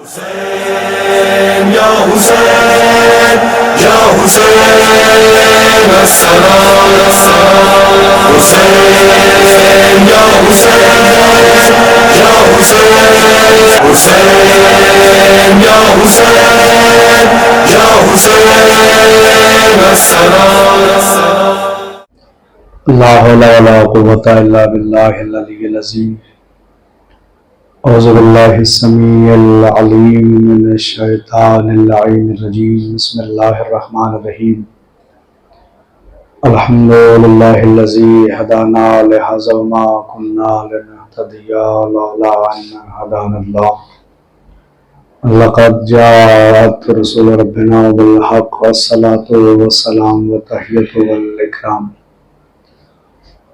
حسین یا حسین یا حسین السلام حسین یا حسین یا حسین حسین یا حسین یا حسین السلام لا حول ولا قوة الا باللہ العلی العظیم اعوذ باللہ السمیع العلیم من الشیطان اللعین الرجیم بسم اللہ الرحمن الرحیم الحمد للہ الذی ہدانا لہذا وما كنا لنہتدی لولا ان ہدانا اللہ لقد جاءت رسول ربنا بالحق والصلاة والسلام والتحیۃ والاکرام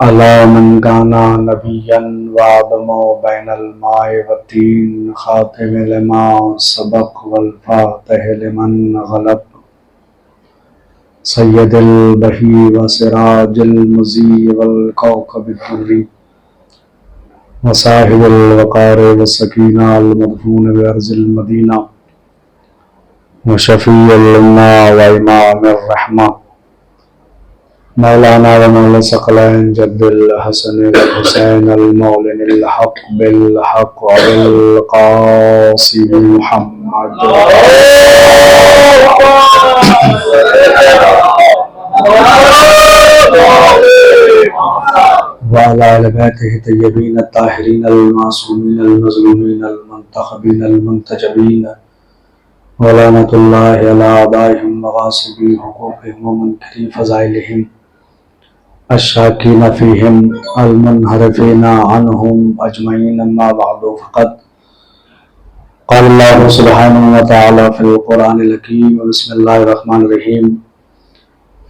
علی من کانا نبیا وآدم بین الماء والطین خاتم لما سبق والفاتح لمن غلب سید البہی وسراج المضی والکوكب الدری وصاحب الوقار والسکینہ المدفون بأرض المدینہ وشفیع الامہ وامام الرحمہ مولانا و مولا ثقلین جد الحسن والحسین المولن الحق بالحق والقاسم محمد وعلى آل بیتہ طیبین الطاہرین المعصومین المظلومین المنتخبین المنتجبین ولعنۃ اللہ علی اعدائہم وغاصبی حقوقہم ومنکری فضائلہم الشاکین فیہم المنحرفین عنہم اجمعین اما بعد فقط قال اللہ سبحانہ وتعالی فی القرآن الحکیم بسم اللہ الرحمن الرحیم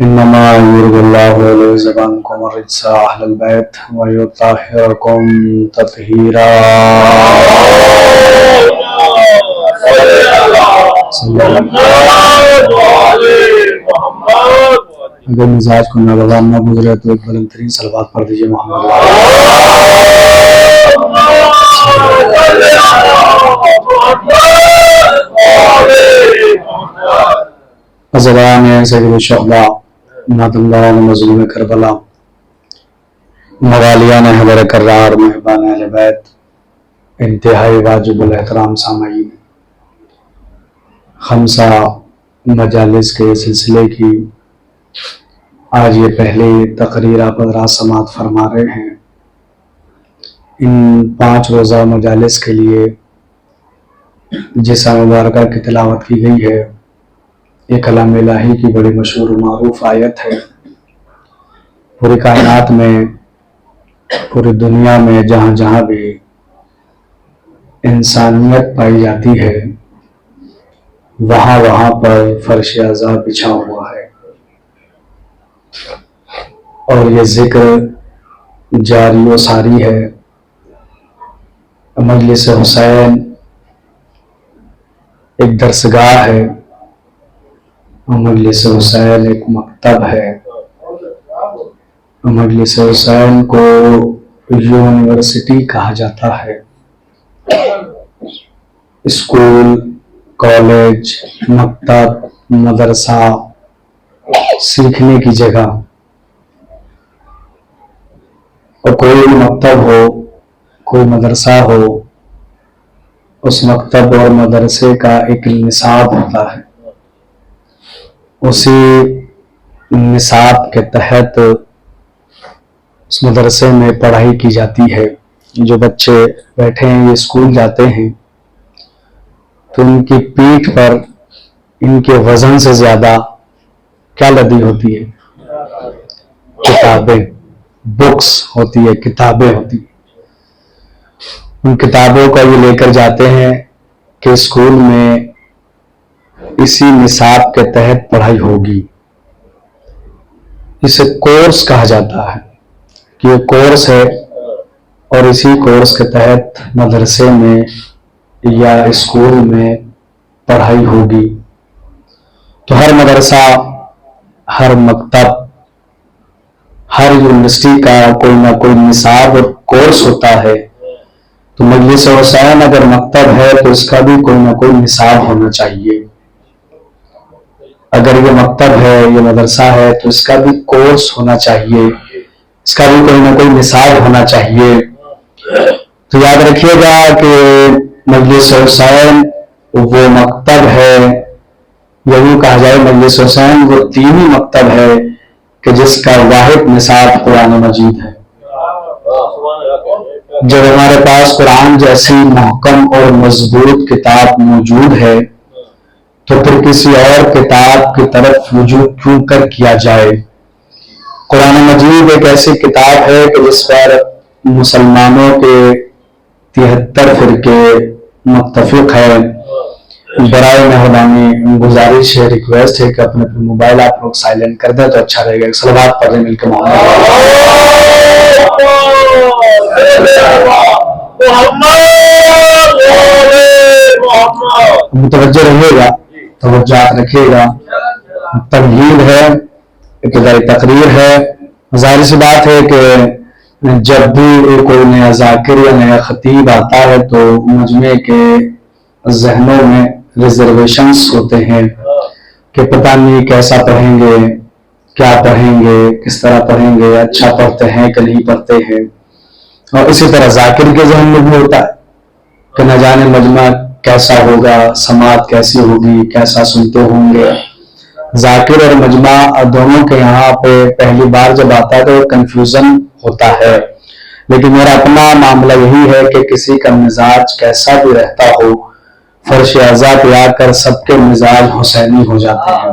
انما یرید اللہ لیذهب عنکم الرجس اہل البیت ویطہرکم تطہیرا اگر مزاج کو ناگوار نہ گزرے تو ایک بلند ترین صلوات پڑھ دیجیے محمد ازوان سید الشہداء نادمداران مظلوم کربلا موالیان حضر کرار محبان اہل بیت انتہائی واجب الاحترام سامعین، خمسہ مجالس کے سلسلے کی آج یہ پہلی تقریر آپ حضرات سماعت فرما رہے ہیں۔ ان 5 روزہ مجالس کے لیے جس مبارکہ کی تلاوت کی گئی ہے یہ کلام الہی کی بڑی مشہور و معروف آیت ہے۔ پوری کائنات میں، پوری دنیا میں جہاں جہاں بھی انسانیت پائی جاتی ہے وہاں وہاں پر فرش عذاب بچھا ہوا ہے، اور یہ ذکر جاری و ساری ہے۔ مجلس حسین ایک درسگاہ ہے، مجلس حسین ایک مکتب ہے، مجلس حسین کو یونیورسٹی کہا جاتا ہے۔ اسکول، کالج، مکتب، مدرسہ، سیکھنے کی جگہ، اور کوئی مکتب ہو، کوئی مدرسہ ہو، اس مکتب اور مدرسے کا ایک نصاب ہوتا ہے۔ اسی نصاب کے تحت اس مدرسے میں پڑھائی کی جاتی ہے۔ جو بچے بیٹھے ہیں یہ اسکول جاتے ہیں تو ان کی پیٹھ پر ان کے وزن سے زیادہ کیا لدی ہوتی ہے؟ کتابیں، بکس ہوتی ہے، کتابیں ہوتی ہیں۔ ان کتابوں کا یہ لے کر جاتے ہیں کہ اسکول میں اسی نصاب کے تحت پڑھائی ہوگی۔ اسے کورس کہا جاتا ہے کہ یہ کورس ہے، اور اسی کورس کے تحت مدرسے میں یا اسکول میں پڑھائی ہوگی۔ تو ہر مدرسہ، ہر مکتب، ہر یونیورسٹی کا کوئی نہ کوئی نصاب اور کورس ہوتا ہے تو مجلس حسین اگر مکتب ہے تو اس کا بھی کوئی نہ کوئی نصاب ہونا چاہیے. اگر یہ مکتب ہے، یہ مدرسہ ہے، تو اس کا بھی کورس ہونا چاہیے، اس کا بھی کوئی نہ کوئی نصاب ہونا چاہیے. تو یاد رکھیے گا کہ مجلس حسین وہ مکتب ہے، یوں کہا جائے مجلس حسین وہ دینی مکتب ہے کہ جس کا واحد نصاب قرآن مجید ہے. جب ہمارے پاس قرآن جیسی محکم اور مضبوط کتاب موجود ہے تو پھر کسی اور کتاب کی طرف رجوع کیوں کر کیا جائے. قرآن مجید ایک ایسی کتاب ہے کہ جس پر مسلمانوں کے 73 فرقے متفق ہے. برائے مہربانی گزارش ہے، ریکویسٹ ہے کہ اپنے موبائل آپ لوگ سائلنٹ کر دیں تو اچھا رہے گا. صلوات پڑھ لیں مل کے متوجہ رہیے گا، توجہ رکھیے گا. تمہید ہے، ابتدائی تقریر ہے. ظاہر سی بات ہے کہ جب بھی کوئی نیا ذاکر یا نیا خطیب آتا ہے تو مجمع کے ذہنوں میں ریزرویشنز ہوتے ہیں کہ پتہ نہیں کیسا پڑھیں گے، کیا پڑھیں گے، کس طرح پڑھیں گے، اچھا پڑھتے ہیں کہ نہیں پڑھتے ہیں. اور اسی طرح ذاکر کے ذہن میں بھی ہوتا ہے کہ نہ جانے مجمع کیسا ہوگا، سماعت کیسی ہوگی، کیسا سنتے ہوں گے. ذاکر اور مجمع دونوں کے یہاں پہ پہلی بار جب آتا ہے تو کنفیوژن ہوتا ہے. لیکن میرا اپنا معاملہ یہی ہے کہ کسی کا مزاج کیسا بھی رہتا ہو، فرش اعزا پہ آ کر سب کے مزاج حسینی ہو جاتے ہیں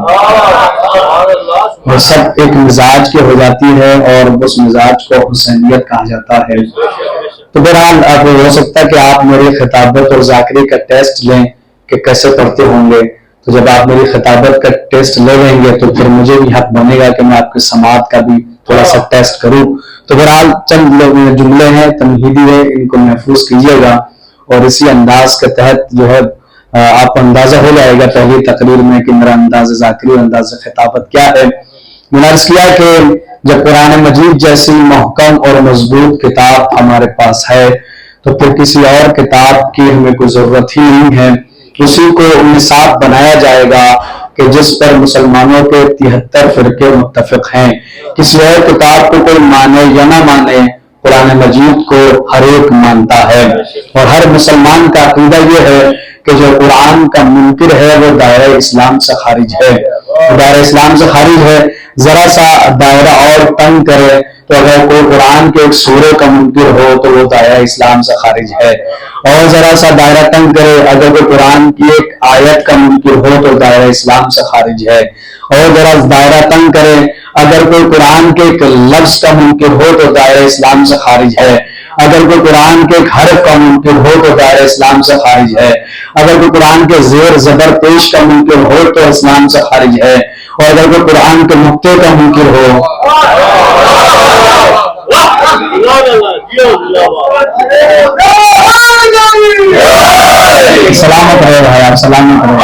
اور سب ایک مزاج کے ہو جاتی ہے اور اس مزاج کو حسینیت کہا جاتا ہے. تو بہرحال اب ہو سکتا ہے کہ آپ میری خطابت اور ذاکری کا ٹیسٹ لیں کہ کیسے پڑھتے ہوں گے. تو جب آپ میری خطابت کا ٹیسٹ لے لیں گے تو پھر مجھے بھی حق بنے گا کہ میں آپ کی سماعت کا بھی تھوڑا سا ٹیسٹ کروں. تو بہرحال چند جملے ہیں تمہیدی ہے، ان کو محفوظ کیجیے گا اور اسی انداز کے تحت جو ہے آپ کو اندازہ ہو جائے گا پہلی تقریر میں کہ میرا انداز ذاکری اور انداز خطابت کیا ہے. میں نے عرض کیا کہ جب قرآن مجید جیسی محکم اور مضبوط کتاب ہمارے پاس ہے تو پھر کسی اور کتاب کی ہمیں کوئی ضرورت ہی نہیں ہے. اسی کو نصاب بنایا جائے گا کہ جس پر مسلمانوں کے 73 فرقے متفق ہیں. کسی اور کتاب کو کوئی مانے یا نہ مانے، قرآن مجید کو ہر ایک مانتا ہے اور ہر مسلمان کا عقیدہ یہ ہے کہ جو قرآن کا منکر ہے وہ دائرہ اسلام سے خارج ہے. دائرہ اسلام سے خارج ہے. ذرا سا دائرہ اور تنگ کرے تو اگر کوئی قرآن کے ایک سورے کا منکر ہو تو وہ دائرہ اسلام سے خارج ہے، اور ذرا سا دائرہ تنگ کرے اگر کوئی قرآن کی ایک آیت کا منکر ہو تو دائرہ اسلام سے خارج ہے، اور ذرا دائرہ تنگ کرے اگر کوئی قرآن کے ایک لفظ کا منکر ہو تو دائرہ اسلام سے خارج ہے، اگر کوئی قرآن کے ایک حرف کا منکر ہو تو دائرہ اسلام سے خارج ہے، اگر کوئی قرآن کے زیر زبر پیش کا منکر ہو تو اسلام سے خارج ہے، اور اگر کوئی قرآن کے نقطے کا منکر ہو سلامت رہے بھائی، آپ سلامت رہے.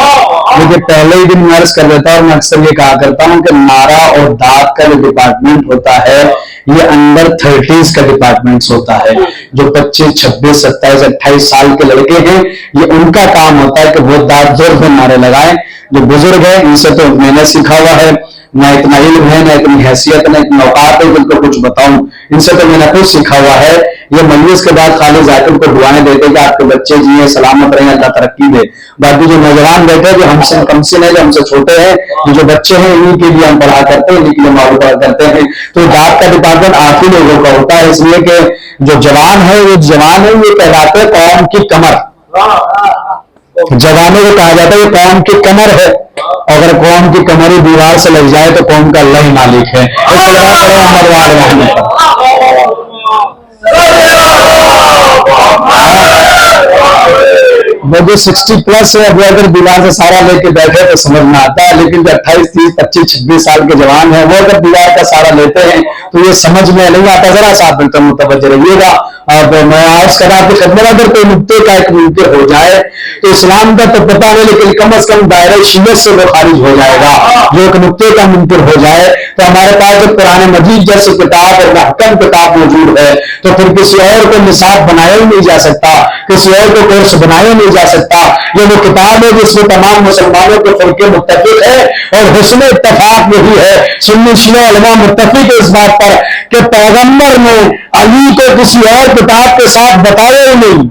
لیکن پہلے ہی دن میں عرض کر دیتا اور میں اکثر یہ کہا کرتا ہوں کہ نعرہ اور داد کا جو ڈپارٹمنٹ ہوتا ہے یہ انڈر 30s کا ڈپارٹمنٹ ہوتا ہے. جو 25 26 27 28 سال کے لڑکے ہیں یہ ان کا کام ہوتا ہے کہ وہ داد زور سے نعرے لگائیں. جو بزرگ ہیں ان سے تو میں نے سیکھا ہوا ہے، نہ اتنا علم ہے، نہ اتنی حیثیت، نہ اتنا اوقات ہے جن کو کچھ بتاؤں. ان سے تو میں نے خود سیکھا ہوا ہے. یہ مجلس کے بعد خالی ذاکر کو دعائیں دیتے کہ آپ کے بچے جیے سلامت رہیں، اللہ ترقی دے. باقی جو نوجوان بیٹھے جو ہم سے کم سن ہیں، جو ہم سے چھوٹے ہیں، جو بچے ہیں انہیں کے لیے ہم پڑھا کرتے ہیں، انہیں کے لیے معلومات کرتے ہیں. تو داد کا ڈپارٹمنٹ آپ ہی لوگوں کا ہوتا ہے، اس لیے کہ جو جوان ہے وہ جوان ہے، یہ کہلاتے ہیں قوم کی کمر. جوانوں کو کہا جاتا ہے یہ قوم کی کمر ہے. اگر قوم کی کمر ہی دیوار سے لگ جائے تو قوم کا اللہ ہی مالک ہے. وہ جو 60 پلس ہے وہ اگر دیوار سے سارا لے کے بیٹھے تو سمجھ میں آتا ہے، لیکن جو 28 30 25 26 سال کے جوان ہیں وہ اگر دیوار کا سارا لیتے ہیں تو یہ سمجھ میں نہیں آتا. ذرا سا آپ متوجہ رہیے گا. اب میں عرض کر رہا کہ خدمت اگر کوئی نقطے کا ایک منکر ہو جائے تو اسلام کا تو پتہ نہیں، لیکن کم از کم دائرہ شیعت سے وہ خارج ہو جائے گا. جو ایک نقطے کا منکر ہو جائے تو ہمارے پاس جب قرآن مجید جیسی کتاب اور محکم کتاب موجود ہے تو پھر کسی اور کو نصاب بنایا ہی نہیں جا سکتا، کسی اور کو کورس بنایا نہیں جا سکتا. یہ وہ کتاب ہے جس میں تمام مسلمانوں کے فرقے متفق ہے، اور حسن اتفاق یہی ہے، سنی شیعہ علماء متفق ہے اس بات پر کہ پیغمبر نے علی کو کسی اور کتاب کے ساتھ بتایا ہی نہیں.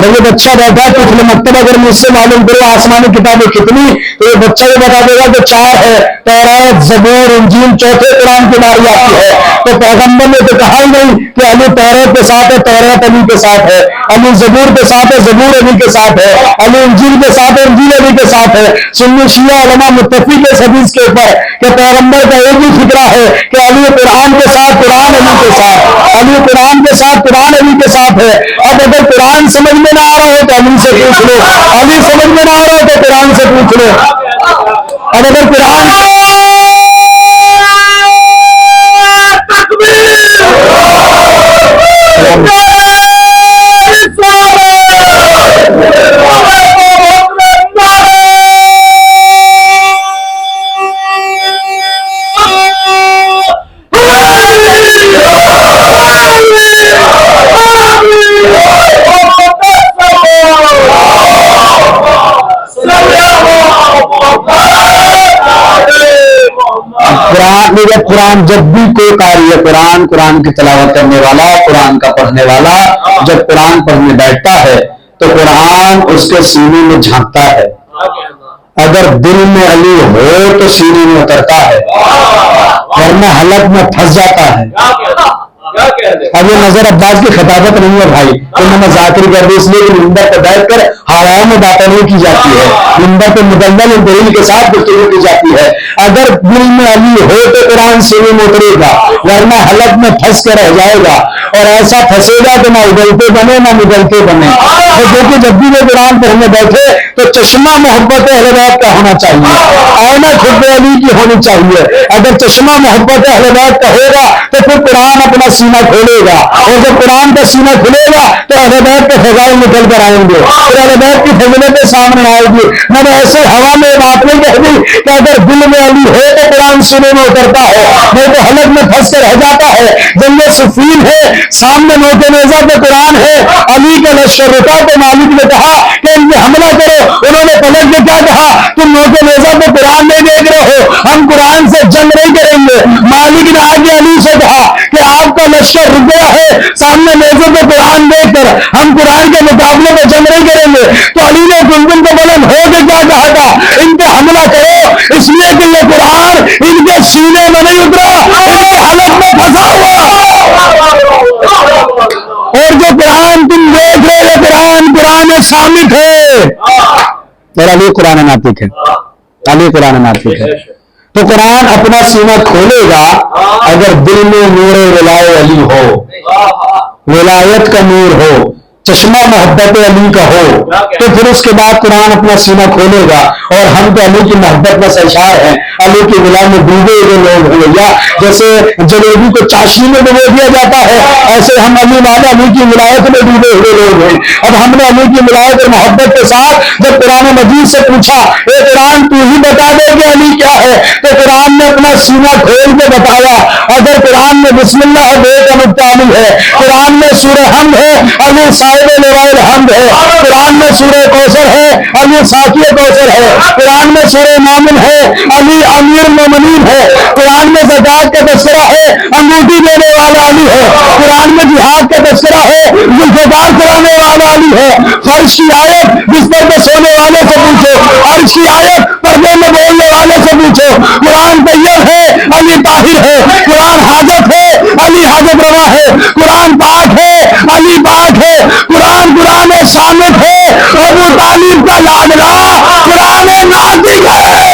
یہ بچہ بیٹھا پچھلے مکتب اگر مجھ سے معلوم کرو آسمانی کتابیں کتنی، تو یہ بچہ یہ بتا دے گا کہ 4 ہے، تورات زبور انجیل، چوتھے قرآن کی باری آتی ہے. تو پیغمبر نے تو کہا ہی نہیں کہ علی تورات کے ساتھ ہے، تورات علی کے ساتھ ہے، علی زبور کے ساتھ ہے، زبور علی کے ساتھ ہے، علی انجیل کے ساتھ ہے، انجیل علی کے ساتھ ہے. سنی شیعہ علماء متفق ہے اس حدیث کے اوپر کہ پیغمبر کا ایک ہی فکرہ ہے کہ علی قرآن کے ساتھ قرآن علی کے ساتھ، علی قرآن کے ساتھ قرآن علی کے ساتھ ہے. اب اگر قرآن سمجھ میں نہ آ رہا ہو تو علی سے پوچھ لو، علی سمجھ میں نہ آ رہا ہو تو قرآن سے پوچھ لو. اب اگر قرآن قرآن جب بھی کوئی قاری ہے، قرآن کی تلاوت کرنے والا، قرآن کا پڑھنے والا جب قرآن پڑھنے بیٹھتا ہے تو قرآن اس کے سینے میں جھانکتا ہے. اگر دل میں علی ہو تو سینے میں اترتا ہے، ورنہ حلق میں پھنس جاتا ہے. اب یہ نظر عباس کی خطابت نہیں ہے بھائی کہ میں نے ذاکر کر دی، اس لیے کہ منبر پہ بیٹھ کر حرام میں باتیں نہیں کی جاتی ہے، منبر پہ مدلل دلیل کے ساتھ گفتگو کی جاتی ہے. اگر دل میں علی ہو تو قرآن سینے میں اترے گا، ورنہ حلق میں پھنس کے رہ جائے گا، اور ایسا پھنسے گا کہ نہ اگلتے بنے نہ نگلتے بنے. کیونکہ جب بھی وہ قرآن پڑھنے بیٹھے تو چشمہ محبت اہل بیت کا ہونا چاہیے، آئینہ خود علی کی ہونی چاہیے. اگر چشمہ محبت اہل بیت کا ہوگا تو پھر قرآن اپنا سینہ کھولے گا، اور جب قرآن کا سینہ کھلے گا تو اہل بیت کے فضائل نکل کر آئیں گے، پھر اہل بیت کی فضیلتیں سامنے آئے گی. میں نے ایسے ہوا میں بات نہیں کہہ دی کہ اگر دل میں علی ہو تو قرآن سینے میں اترتا ہے، نہیں تو حلق میں پھنس کے رہ جاتا ہے. جنگ صفین ہے، سامنے موقع نیزہ پہ قرآن ہے، علی کا لشکر رکا تو مالک نے کہا کہ ان پہ حملہ کرو. انہوں نے پلٹ کے کیا کہا؟ تم موقع نیزہ پہ قرآن نہیں دیکھ رہے ہو، ہم قرآن سے جنگ نہیں کریں گے. مالک نے آگے علی سے کہا کہ آپ کا لشکر رک گیا ہے، سامنے نیزے پہ قرآن دیکھ کر ہم قرآن کے مقابلے میں جنگ نہیں کریں گے. تو علی نے گنگن کو بلند ہو کے کیا کہا تھا؟ ان پہ حملہ کرو، اس لیے کہ یہ قرآن ان کے سینے میں نہیں اترا، ان کے حلق میں پھنسا ہوا. اور جو قرآن تم دیکھ رہے ہو قرآن ثابت ہے، اور علی قرآن ناطق ہے، علی قرآن ناطق ہے. تو قرآن اپنا سینہ کھولے گا اگر دل میں نور ولایت علی ہو، ولایت کا نور ہو، چشمہ محبت علی کا ہو، تو پھر اس کے بعد قرآن اپنا سینہ کھولے گا. اور ہم تو علی کی محبت میں سرشار ہیں، علی کی ولایت میں ڈوبے ہوئے لوگ ہیں. یا جیسے جلیبی کو چاشنی میں ڈبو دیا جاتا ہے، ایسے ہم علی والے علی کی ولایت میں ڈوبے ہوئے لوگ ہیں. اب ہم نے علی کی ولایت اور محبت کے ساتھ جب قرآن مجید سے پوچھا اے قرآن تو ہی بتا دے کہ علی کیا ہے، تو قرآن نے اپنا سینہ کھول کے بتایا. اگر قرآن میں بسم اللہ ہے کا نقطہ علی ہے، قرآن میں سورہ حمد ہے، علی صاحب لواء الحمد ہے، قرآن میں سورہ کوثر ہے، علی ساقی کوثر ہے، قرآن میں سورہ مومن ہے، علی امیر المومنین ہے، قرآن میں زکات کا تذکرہ ہے، انگوٹھی دینے والا علی ہے، قرآن میں جہاد کا تذکرہ ہے، ذوالفقار کرانے والا علی ہے. فرش کی آیت بستر پہ سونے والے سے پوچھو، عرش کی آیت پردے میں بولنے والے سے پوچھو. قرآن طیب ہے، علی طاہر ہے، قرآن حاجت ہے، علی حاجت روا ہے، قرآن پاک ہے، علی پاک ہے، قرآن صامت ہے، ابو طالب کا لاڈلا قرآن ناطق ہے.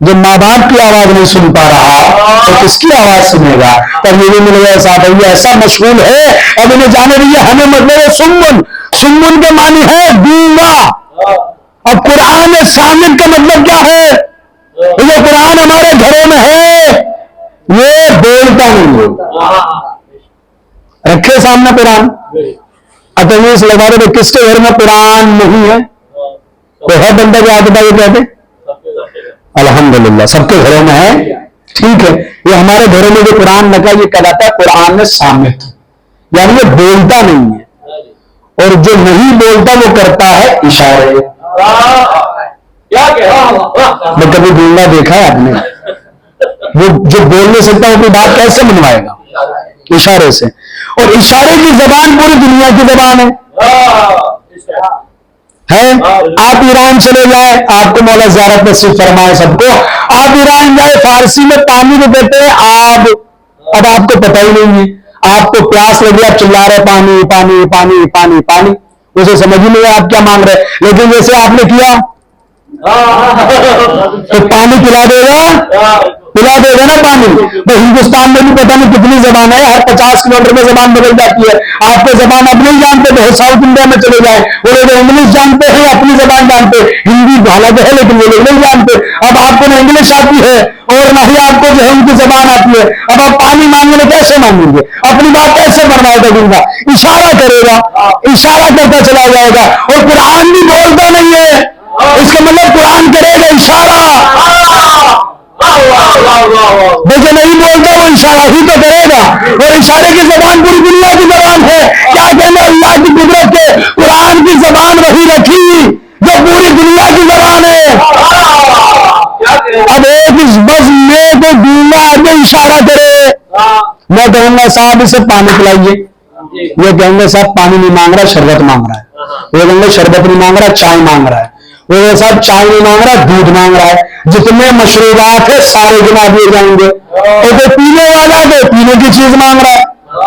جو ماں باپ کی آواز نہیں سن پا رہا تو کس کی آواز سنے گا؟ تب یہ بھی مل گیا صاحب یہ ایسا مشغول ہے، اب انہیں جانے دیجیے، ہمیں مطلب ہے سمن، سمن کے معنی ہے گونگا۔ اب قرآن سامن کا مطلب کیا ہے؟ یہ قرآن ہمارے گھروں میں ہے، یہ بولتا نہیں ہے۔ رکھے سامنے قرآن، اتنیس لگا رہے کس کے گھر میں قرآن نہیں ہے؟ کوئی ہے بندہ جو آگے بھائی کہتے؟ الحمدللہ سب کے گھروں میں ہے، ٹھیک ہے۔ یہ ہمارے گھروں میں جو قرآن لگا یہ کہلاتا ہے قرآن صامت، یعنی یہ بولتا نہیں ہے، اور جو نہیں بولتا وہ کرتا ہے اشارے۔ میں کبھی گونگا دیکھا ہے آپ نے؟ وہ جو بول نہیں سکتا وہ کوئی بات کیسے منوائے گا؟ اشارے سے۔ اور اشارے کی زبان پوری دنیا کی زبان ہے۔ آپ ایران چلے جائیں، آپ کو مولا زیارت نصیب فرمائے سب کو، آپ ایران جائے فارسی میں پانی کو کہتے ہیں آب، اب آپ کو پتہ ہی نہیں ہے، آپ کو پیاس لگی آپ چلا رہے پانی پانی پانی پانی پانی، اسے سمجھ ہی نہیں ہے آپ کیا مانگ رہے، لیکن جیسے آپ نے کیا تو پانی پلا دے گا نا پانی۔ تو ہندوستان میں بھی پتہ نہیں کتنی زبان ہے، ہر 50 کلومیٹر میں زبان بدل جاتی ہے۔ آپ کو زبان اپنی جانتے تو ساؤتھ انڈیا میں چلے جائیں، وہ لوگ انگلش جانتے ہیں، اپنی زبان جانتے، ہندی حالانکہ ہے لیکن وہ لوگ نہیں جانتے۔ اب آپ کو نہ انگلش آتی ہے اور نہ ہی آپ کو جو ہے ان کی زبان آتی ہے، اب آپ پانی مانگیں گے کیسے مانگیں گے؟ اپنی بات کیسے فرمائے گا؟ اشارہ کرے گا، اشارہ کرتا چلا جائے گا۔ اور قرآن بھی بولتا نہیں ہے، اس کا مطلب قرآن کرے گا اشارہ، جو نہیں بولتا وہ اشارہ ہی تو کرے گا، اور اشارے کی زبان پوری دنیا کی زبان ہے۔ کیا کہنا اللہ کی قدرت کے قرآن کی زبان وہی رکھی جو پوری دنیا کی زبان ہے۔ اب ایک اس بس میں تو گونگا آگے اشارہ کرے، میں کہوں گا صاحب اسے پانی پلائیے، یہ کہیں گے صاحب پانی نہیں مانگ رہا شربت مانگ رہا ہے، وہ کہیں گے شربت نہیں مانگ رہا چائے مانگ رہا ہے، وہ صاحب چائے نہیں مانگ رہا دودھ مانگ رہا ہے۔ جتنے مشروبات ہیں سارے گنا دیے جائیں گے، اور جو پینے والا ہے تو پینے کی چیز مانگ رہا ہے،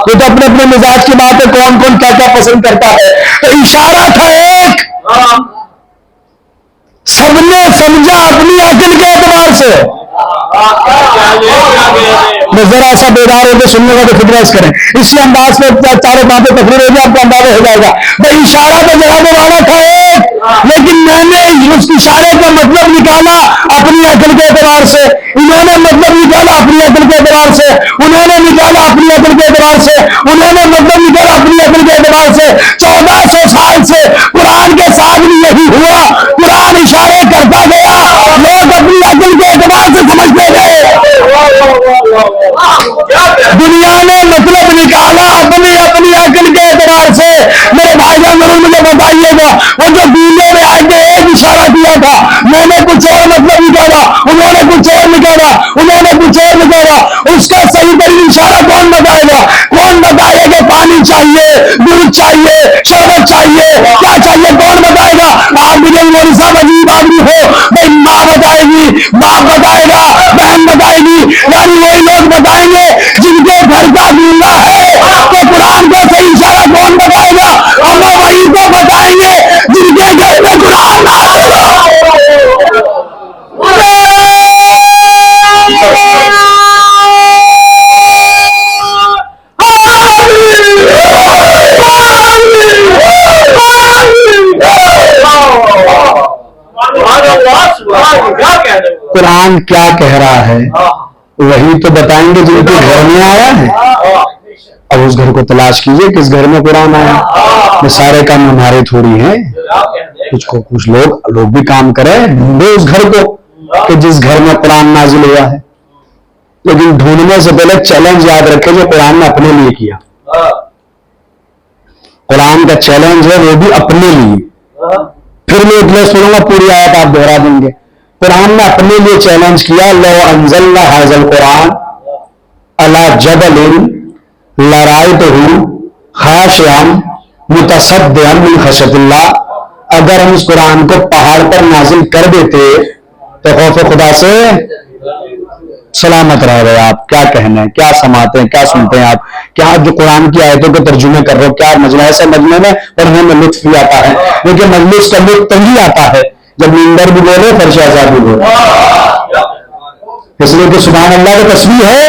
وہ تو اپنے اپنے مزاج کی بات ہے، کون کون کیا کیا پسند کرتا ہے۔ تو اشارہ تھا ایک، سب نے سمجھا اپنی عقل کے اعتبار سے۔ میں ذرا سا بیدار ہو کے سننے کا تو فکرس کریں، اسی انداز میں چاروں باتیں تقریر ہو جائے آپ کو اندازہ ہو جائے گا۔ بھائی اشارہ تو جواب والا تھا ایک، لیکن میں نے اس اشارے کا مطلب نکالا اپنی عقل کے اعتبار سے، انہوں نے مطلب نکالا اپنی عقل کے اعتبار سے، انہوں نے نکالا اپنی عقل کے اعتبار سے، انہوں نے مطلب نکالا اپنی عقل کے اعتبار سے۔ 1400 سال سے قرآن کے ساتھ بھی یہی ہوا، قرآن اشارے کرتا گیا، لوگ اپنی عقل کے اعتبار سے سمجھتے گئے۔ دنیا نے مطلب نکالا اپنی عقل کے اعتبار سے۔ میرے بھائی جان ضرور مجھے بتائیے گا، وہ جو دنیا میں آگے ایک اشارہ کیا تھا، میں نے کچھ اور مطلب نکالا، انہوں نے کچھ اور نکالا، انہوں نے کچھ اور نکالا، اس کا صحیح ترین اشارہ کون بتائے گا؟ کون بتائے گا پانی چاہیے، دودھ چاہیے، شربت چاہیے، کیا چاہیے کون بتائے گا؟ آپ مجھے مولوی صاحب عجیب آدمی ہو، بھائی ماں بتائے گی، باپ بتائے گا، بہن بتائے گی، یعنی وہی لوگ بتائیں گے جن کے گھر کا گونگا ہے تو قرآن کا صحیح اشارہ کون بتائے گا؟ ہم وہی کو بتائیں گے جن کے گھر میں قرآن نازل ہو۔ قرآن کیا کہہ رہا ہے وہی تو بتائیں گے جن کے گھر میں آیا ہے۔ اب اس گھر کو تلاش کیجئے کس گھر میں قرآن آیا۔ یہ سارے کام ہمارے تھوڑی ہیں، کچھ لوگ بھی کام کریں، ڈھونڈے اس گھر کو کہ جس گھر میں قرآن نازل ہوا ہے، لیکن ڈھونڈنے سے پہلے چیلنج یاد رکھے جو قرآن نے اپنے لیے کیا۔ قرآن کا چیلنج ہے وہ بھی اپنے لیے۔ پھر میں اتنا سنوں گا پوری آیت آپ دہرا دیں گے۔ قرآن نے اپنے لیے چیلنج کیا، لو انزلنا ھذا القرآن علی جبل لرأیتہ خاشعا متصدعا من خشیۃ اللہ، اگر ہم اس قرآن کو پہاڑ پر نازل کر دیتے تو خوف خدا سے سلامت رہ گئے۔ آپ کیا کہنا ہے، کیا سماتے ہیں، کیا سنتے ہیں آپ، کیا جو قرآن کی آیتوں کے ترجمے کر رہے ہو، کیا مجمع ایسے مجمع میں پڑھنے میں لطف بھی آتا ہے، کیونکہ مجلس کا لطف تنگی آتا ہے جب ممبر بھی بولے فرش آزاد بھی بولے۔ اس لیے کہ سبحان اللہ کا تسبیح ہے،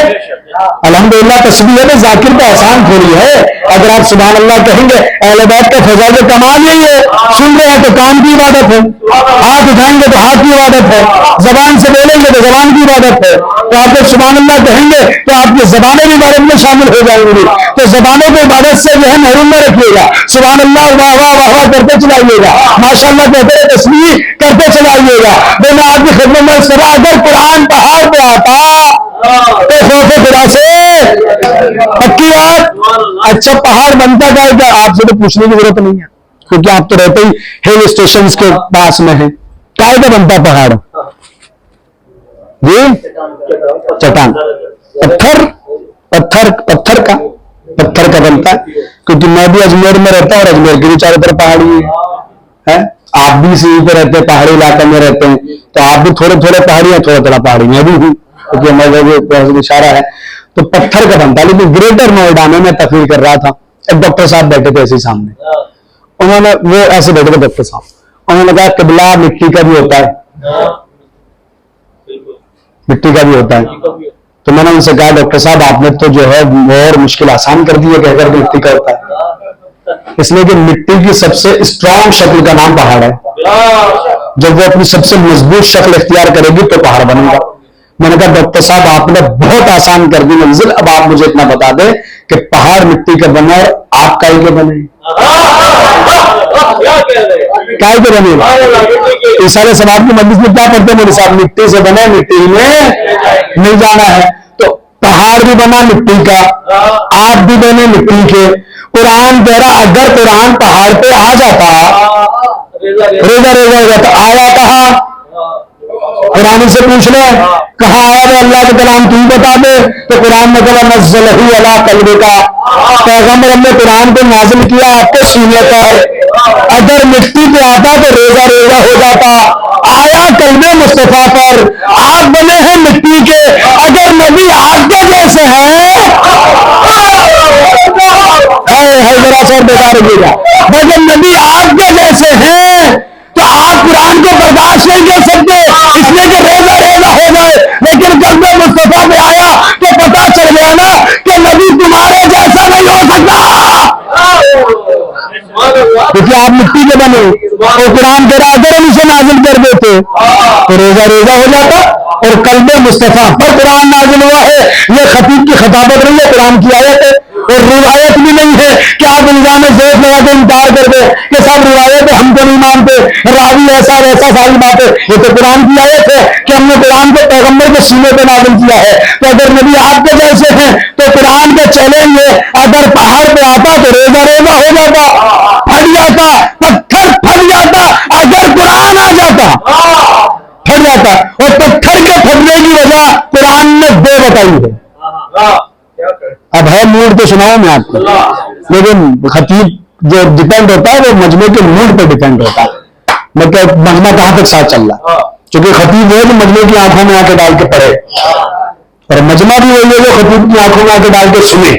الحمدللہ تسبیح ہے، تو ذاکر کا احسان تھوڑی ہے. اگر آپ سبحان اللہ کہیں گے، اہل بیت کا فضائل کمال یہی ہے، سن رہے ہیں تو کان کی عبادت ہے، ہاتھ اٹھائیں گے تو ہاتھ کی عبادت ہے، زبان سے بولیں گے تو زبان کی عبادت ہے. تو آپ جب سبحان اللہ کہیں گے تو آپ کی زبانیں بھی عبادت میں شامل ہو جائیں گی. تو زبانوں کو عبادت سے جو ہے محروم نہ رکھیے گا. سبحان اللہ واہ واہ واہ واہ کرتے چلائیے گا، ماشاء اللہ کہتے رہے، تسبیح کرتے چلائیے گا. تو میں آپ کی خدمت میں اس طرح اگر قرآن پہاڑ پہ آتا تو خوف خدا سے پکی بات. اچھا پہاڑ بنتا کا ہے کیا؟ آپ سے تو پوچھنے کی ضرورت نہیں ہے، کیونکہ آپ تو رہتے ہی ہل اسٹیشن کے پاس میں ہیں. کائے کا بنتا پہاڑ؟ جی چٹان، پتھر کا بنتا ہے. کیونکہ میں بھی اجمیر میں رہتا ہوں اور اجمیر کے بھی چاروں طرف پہاڑی ہے. آپ بھی اسی پہ رہتے ہیں، پہاڑی علاقے میں رہتے ہیں، تو آپ بھی تھوڑے تھوڑے پہاڑی ہیں، تھوڑا تھوڑا پہاڑی میں بھی ہوں، کیونکہ ہمارا اشارہ ہے. تو پتھر کا بنتا ہے. لیکن گریٹر نوئیڈا میں تقریر کر رہا تھا، ایک ڈاکٹر صاحب بیٹھے تھے ایسے سامنے. انہوں نے وہ ایسے بیٹھے تھے ڈاکٹر صاحب، انہوں نے کہا قبلہ مٹی کا بھی ہوتا ہے، مٹی کا بھی ہوتا ہے. تو میں نے ان سے کہا ڈاکٹر صاحب آپ نے تو جو ہے اور مشکل آسان کر دی ہے کہہ کر کے مٹی کا ہوتا ہے. اس لیے کہ مٹی کی سب سے اسٹرانگ شکل کا نام پہاڑ ہے. جب وہ اپنی سب سے مضبوط شکل اختیار کرے گی تو پہاڑ بنے گا. میں نے کہا ڈاکٹر صاحب آپ نے بہت آسان کر دی منزل، اب آپ مجھے اتنا بتا دیں کہ پہاڑ مٹی کا بنے اور آپ کائی کے بنے؟ کائی کے بنے گا؟ اس سارے سوال کی مجلس میں کیا پڑھتے ہیں میرے ساتھ؟ مٹی سے بنے، مٹی میں نہیں جانا ہے. تو پہاڑ بھی بنا مٹی کا، آپ بھی بنے مٹی کے. قرآن کہہ رہا اگر قرآن پہاڑ پہ آ جاتا ریزا ہو جاتا، آیا کہاں؟ قرآن سے پوچھ لو کہاں آیا وہ اللہ کے کلام تم بتا دے. تو قرآن نے کہا نزلہ علی قلبک، پیغمبر ہم نے قرآن کو نازل کیا آپ کے سینے پر. اگر مٹی پہ آتا تو ریزا ہو جاتا، آیا قلب مصطفیٰ پر. آپ بنے ہیں مٹی کے، اگر نبی آگ کے جیسے ہیں ذرا سا بتا رہیے گا، اگر نبی آگ کے جیسے ہیں تو آپ قرآن کو برداشت نہیں کر سکتے، اس لیے کہ ریزا ہو جائے. لیکن قلب مصطفیٰ میں آیا تو پتا چل گیا نا کہ نبی تمہارے جیسا نہیں ہو سکتا، کیونکہ آپ مٹی کے بنے. تو قرآن کہہ رہا اگر ہم اسے نازل کر دیتے تو ریزا ہو جاتا. اور قلب مصطفیٰ پر قرآن نازل ہوا ہے، یہ خطیب کی خطابت نہیں ہے، قرآن کی آیت ہے. اور روایت بھی نہیں ہے کہ آپ الزام زیت لگا کے انکار کر دیں کہ سب روایت ہم کو نہیں مانتے، راوی ایسا ویسا ساری بات ہے. یہ تو قرآن کی آیت ہے کہ ہم نے قرآن کو پیغمبر کے سینے پہ نازل کیا ہے. تو اگر نبی آپ کے جیسے ہیں تو قرآن کا چیلنج ہے، اگر پہاڑ پہ آتا تو ریزا ہو جاتا، پھٹ جاتا، پتھر پھٹ جاتا. اگر قرآن آ جاتا پھٹ جاتا. اور پتھر کے پھٹنے کی وجہ قرآن نے دو بتائی ہے. اب ہے موڈ تو سناؤ میں آپ کو، لیکن خطیب جو ڈیپینڈ ہوتا ہے وہ مجمع کے موڈ پہ ڈیپینڈ ہوتا ہے، مطلب مجمع کہاں تک ساتھ چل رہا ہے. چونکہ خطیب ہے جو مجمع کی آنکھوں میں آ کے ڈال کے پڑھے، اور مجمع بھی وہی ہے جو خطیب کی آنکھوں میں آ کے ڈال کے سنے.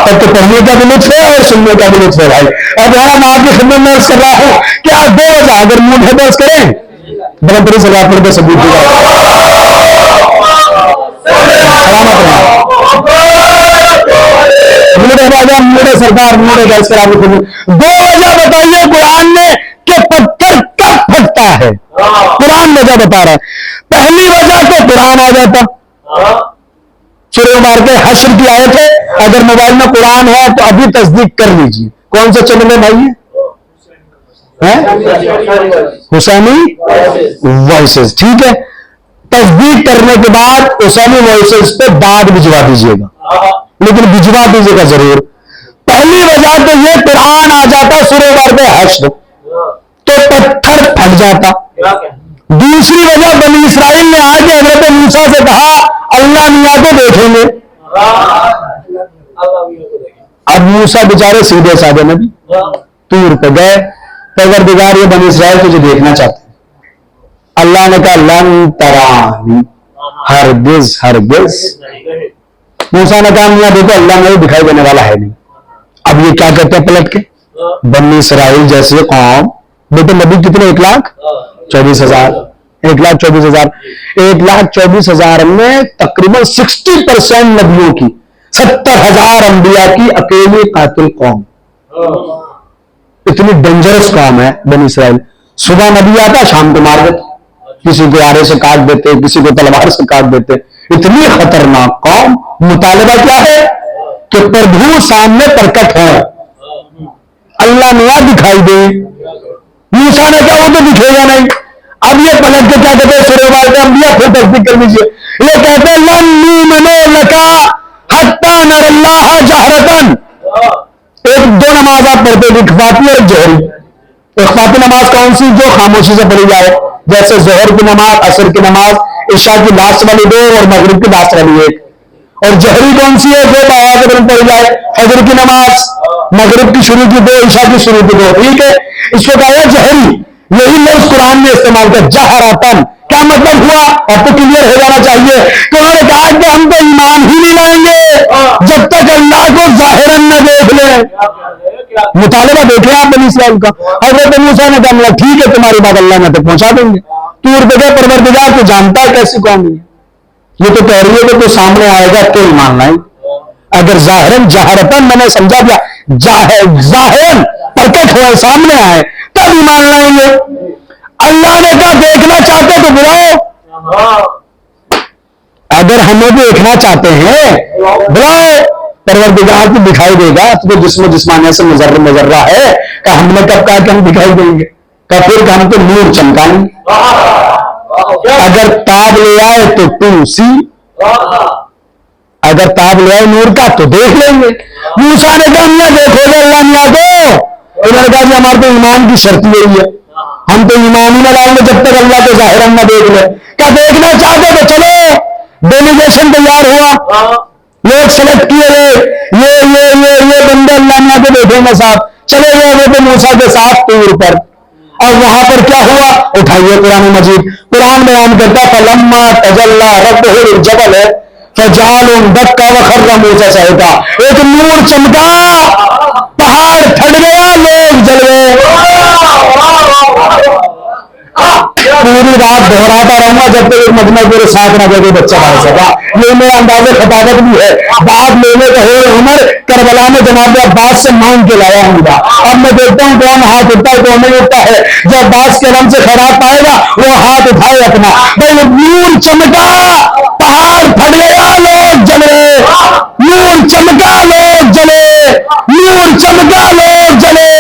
تب تو پڑھنے کا بھی لطف ہے اور سننے کا بھی لطف ہے بھائی. اب یہاں میں آپ کی خدمت میں عرض کر رہا ہوں کہ آپ دو وجہ اگر موڈ ہے تو عرض کریں بلندری سے بات کرتے ثبوت دی سرکار دو وجہ بتائیے قرآن نے کہ پتھر کب پھٹتا ہے. قرآن وجہ بتا رہا ہے. پہلی وجہ تو قرآن آ جاتا، سورہ مبارکہ کے حشر کی آیت ہے، اگر موبائل میں قرآن ہے تو ابھی تصدیق کر لیجیے. کون سے چینل ہے بھائی؟ حسینی وائسز. ٹھیک ہے، تصدیق کرنے کے بعد حسینی وائسز پہ بعد بھجوا دیجیے گا، لیکن بھجوا دیجیے گا ضرور. پہلی وجہ تو یہ قرآن آ جاتا سورہ مبارکہ حشر تو پتھر پھٹ جاتا. دوسری وجہ بنی اسرائیل نے آ کے حضرت موسیٰ سے کہا اللہ میاں کو دیکھیں گے. اب موسیٰ بیچارے سیدھے سادے نبی طور پہ گئے، پروردگار یہ بنی اسرائیل تجھے دیکھنا چاہتے ہیں. اللہ نے کہا لن ترانی، ہرگز ہرگز. موسیٰ نے کہا میاں دیکھو اللہ میں دکھائی دینے والا ہے نہیں. اب یہ کیا کہتے ہیں پلٹ کے، بنی اسرائیل جیسے قوم، بیٹے نبی کتنے 1,24,000، 1,24,000. 1,24,000 میں تقریباً 60% نبیوں کی، 70,000 انبیاء کی اکیلی قاتل قوم. اتنی ڈینجرس قوم ہے بنی اسرائیل. صبح نبی آتا، شام کو مار دیتے، کسی کو آرے سے کاٹ دیتے، کسی کو تلوار سے کاٹ دیتے. اتنی خطرناک قوم. مطالبہ کیا ہے کہ پربھو سامنے پرکٹ ہو، اللہ نیا دکھائی دے. موسیٰ نے کہا وہ تو دکھے گا نہیں. اب یہ پلٹ کے کیا کہتے ہیں سورہ والے انبیاء پھر تصدیق کر لیجیے. یہ کہتے ہیں لن نؤمن لک حتی نری اللہ جہرتن. ایک دو نماز آپ پڑھتے ہیں، اخفاقی اور جہری. اخفاقی نماز کون سی؟ جو خاموشی سے پڑھی جائے، جیسے ظہر کی نماز، عصر کی نماز، عشاء کی لاسٹ والی 2 اور مغرب کی لاسٹ والی 1. اور جہری کون سی ہے؟ جو آواز میں پڑھی جائے، فجر کی نماز، مغرب کی شروع کی 2، عشاء کی شروع کی 2. ٹھیک ہے، اس کو کہا جہری. یہی لفظ قرآن نے استعمال کیا، جہرتن. کیا مطلب ہوا؟ اب تو کلیئر ہو جانا چاہیے کہ انہوں نے کہا کہ ہم تو ایمان ہی نہیں لائیں گے جب تک اللہ کو ظاہراً نہ دیکھ لیں. مطالبہ دیکھ لیں آپ بنی اسرائیل کا. حضرت موسیٰ نے کہا ٹھیک ہے تمہاری بات اللہ میں تک پہنچا دیں گے. طور پہ گئے، پروردگار تو جانتا ہے کیسی قوم ہے. یہ تو کہہ رہی ہے کہ تو سامنے آئے گا تو ایمان لائیں. اگر ظاہراً جہرتاً میں نے سمجھا دیا، ظاہراً پرکٹ ہوئے سامنے آئے تب ایمان لائیں گے. اللہ نے کہا دیکھنا چاہتے تو بلاؤ. اگر ہمیں دیکھنا چاہتے ہیں بلاؤ، پروردگار کو دکھائی دے گا. تو جسم جسمانیہ سے مذرہ ہے کہ ہم نے کب کہا کہ ہم دکھائی دیں گے؟ کہ پھر کہ ہم تو نور چمکائیں. اگر تاب لے آئے تو سی، اگر تاب لے آئے نور کا تو دیکھ لیں گے. موسیٰ نے کہا ہم نے دیکھو گے اللہ میاں کو. انہوں نے کہا کہ ہمارے تو ایمان کی شرط یہی ہے، ہم تو ایمان ہی نہ لائیں گے جب تک اللہ کو ظاہراً نہ دیکھ لے. کیا دیکھنا چاہتے تو چلو. ڈیلیگیشن تیار ہوا، لوگ سلیکٹ کیے گئے، یہ بندے اللہ میاں کو دیکھیں گے صاحب. چلے گئے حضرت موسیٰ کے ساتھ طور پر. اور وہاں پر کیا ہوا؟ اٹھائیے قرآن مجید. قرآن بیان کرتا فلما تجلی ربہ للجبل فجعله دکا وخر موسیٰ صعقا. ایک نور چمکا، پہاڑ پھٹ گیا، لوگ جل گئے. پوری رات دہراتا رہوں گا جب تک ایک مجمع میرے ساتھ نہ کوئی بچہ پڑھ سکا. یہ میرا انداز خطابت بھی ہے. بات لینے کا ہے عمر کربلا میں جناب عباس سے مانگ کے لایا ہوں گا. اب میں دیکھتا ہوں کون ہاتھ اٹھتا ہے کون نہیں اٹھتا ہے. جو عباس کے نام سے خیرات پائے گا وہ ہاتھ اٹھائے اپنا. بھائی نور چمکا، پہاڑ پھٹ گیا، لوگ جلے. نور چمکا، لوگ جلے. نور چمکا، لوگ جلے.